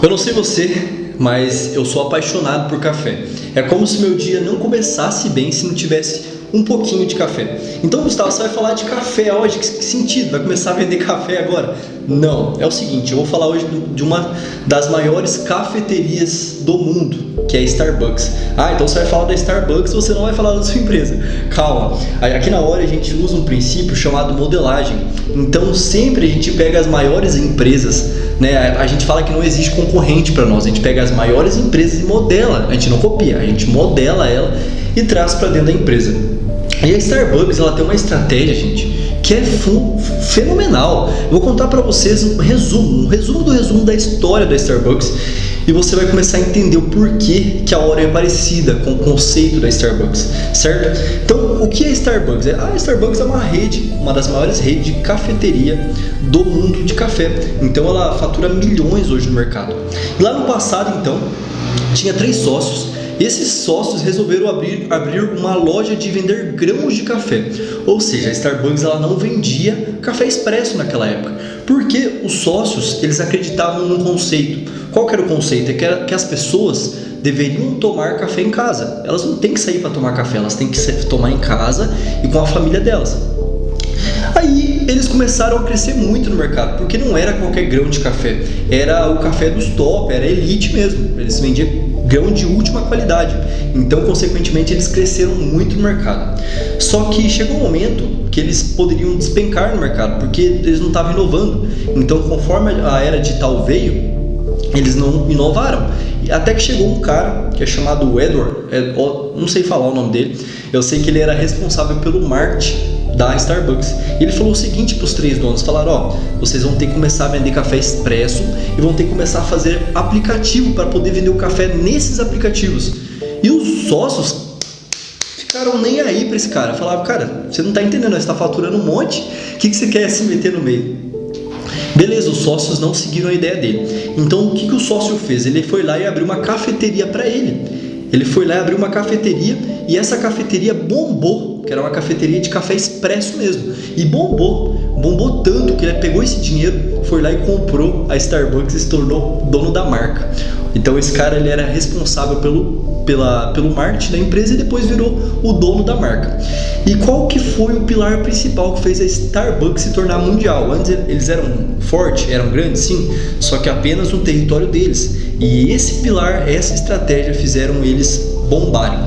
Eu não sei você, mas eu sou apaixonado por café. É como se meu dia não começasse bem se não tivesse um pouquinho de café. Então, Gustavo, você vai falar de café hoje? Que sentido? Vai começar a vender café agora? Não, é o seguinte, eu vou falar hoje de uma das maiores cafeterias do mundo, que é a Starbucks. Então você vai falar da Starbucks, você não vai falar da sua empresa. Calma, aqui na hora a gente usa um princípio chamado modelagem. Então sempre a gente pega as maiores empresas, né? A gente fala que não existe concorrente para nós, a gente pega as maiores empresas e modela, a gente não copia, a gente modela ela e traz para dentro da empresa. E a Starbucks, ela tem uma estratégia, gente, que é fenomenal. Eu vou contar para vocês um resumo do resumo da história da Starbucks e você vai começar a entender o porquê que a hora é parecida com o conceito da Starbucks, certo? Então, o que é a Starbucks? A Starbucks é uma rede, uma das maiores redes de cafeteria do mundo de café. Então, ela fatura milhões hoje no mercado. E lá no passado, então, tinha 3 sócios. Esses sócios resolveram abrir uma loja de vender grãos de café. Ou seja, a Starbucks ela não vendia café expresso naquela época. Porque os sócios eles acreditavam num conceito. Qual que era o conceito? É que as pessoas deveriam tomar café em casa. Elas não têm que sair para tomar café, elas têm que tomar em casa e com a família delas. Aí eles começaram a crescer muito no mercado, porque não era qualquer grão de café, era o café dos top, era elite mesmo, eles vendiam grão de última qualidade, então consequentemente eles cresceram muito no mercado. Só que chegou um momento que eles poderiam despencar no mercado, porque eles não estavam inovando, então conforme a era digital veio, eles não inovaram, até que chegou um cara que é chamado Edward, não sei falar o nome dele, eu sei que ele era responsável pelo marketing da Starbucks. E ele falou o seguinte para os 3 donos, falaram, vocês vão ter que começar a vender café expresso e vão ter que começar a fazer aplicativo para poder vender o café nesses aplicativos. E os sócios ficaram nem aí para esse cara, falavam, cara, você não está entendendo, você está faturando um monte, o que você quer se meter no meio? Beleza, os sócios não seguiram a ideia dele. Então o que o sócio fez? Ele foi lá e abriu uma cafeteria para ele. Ele foi lá e abriu uma cafeteria e essa cafeteria bombou, que era uma cafeteria de café expresso mesmo. E bombou tanto que ele pegou esse dinheiro, foi lá e comprou a Starbucks e se tornou dono da marca. Então esse cara ele era responsável pelo marketing da empresa e depois virou o dono da marca. E qual que foi o pilar principal que fez a Starbucks se tornar mundial? Antes eles eram fortes, eram grandes, sim, só que apenas no território deles. E esse pilar, essa estratégia fizeram eles bombarem.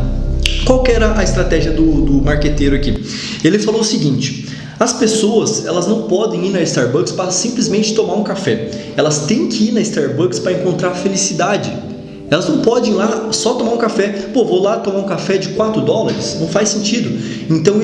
Qual que era a estratégia do marqueteiro aqui? Ele falou o seguinte: as pessoas elas não podem ir na Starbucks para simplesmente tomar um café. Elas têm que ir na Starbucks para encontrar felicidade. Elas não podem ir lá só tomar um café. Vou lá tomar um café de $4? Não faz sentido. Então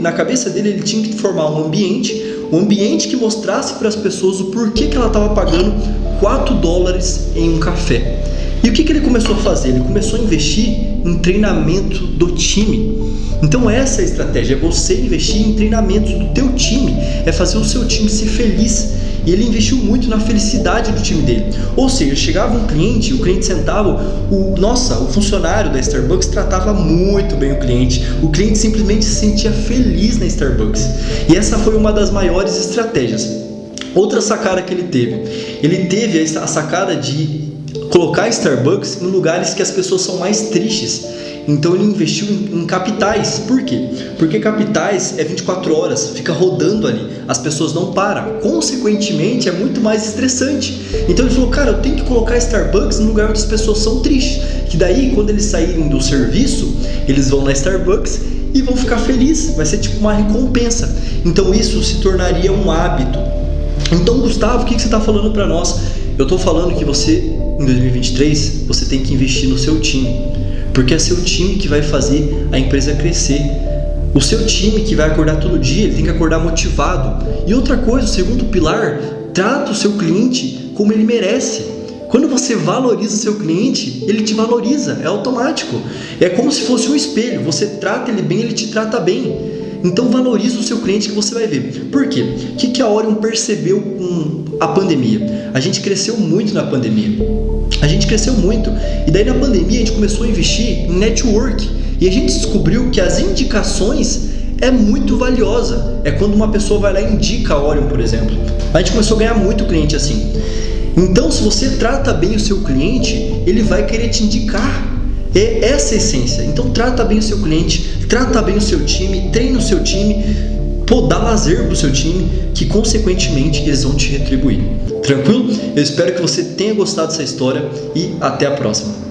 na cabeça dele, ele tinha que formar um ambiente que mostrasse para as pessoas o porquê que ela estava pagando $4 em um café. E o que ele começou a fazer? Ele começou a investir em treinamento do time. Então essa é a estratégia, é você investir em treinamentos do teu time, é fazer o seu time ser feliz. E ele investiu muito na felicidade do time dele. Ou seja, chegava um cliente, o cliente sentava, o funcionário da Starbucks tratava muito bem o cliente simplesmente se sentia feliz na Starbucks. E essa foi uma das maiores estratégias. Outra sacada que ele teve a sacada de colocar a Starbucks em lugares que as pessoas são mais tristes. Então ele investiu em capitais. Por quê? Porque capitais é 24 horas, fica rodando ali, as pessoas não param, consequentemente é muito mais estressante. Então ele falou, cara, eu tenho que colocar a Starbucks em lugar onde as pessoas são tristes, que daí quando eles saírem do serviço, eles vão na Starbucks e vão ficar felizes, vai ser tipo uma recompensa. Então isso se tornaria um hábito. Então, Gustavo, o que você está falando para nós? Eu estou falando que você, em 2023, você tem que investir no seu time, porque é seu time que vai fazer a empresa crescer. O seu time que vai acordar todo dia, ele tem que acordar motivado. E outra coisa, o segundo pilar, trata o seu cliente como ele merece. Quando você valoriza o seu cliente, ele te valoriza, é automático. É como se fosse um espelho, você trata ele bem, ele te trata bem. Então valoriza o seu cliente que você vai ver. Por quê? O que a Orion percebeu com a pandemia? A gente cresceu muito na pandemia. E daí na pandemia a gente começou a investir em network. E a gente descobriu que as indicações é muito valiosa. É quando uma pessoa vai lá e indica a Orion, por exemplo. A gente começou a ganhar muito cliente assim. Então, se você trata bem o seu cliente, ele vai querer te indicar. É essa a essência. Então, trata bem o seu cliente, trata bem o seu time, treina o seu time, dá lazer pro seu time, que consequentemente eles vão te retribuir. Tranquilo? Eu espero que você tenha gostado dessa história e até a próxima.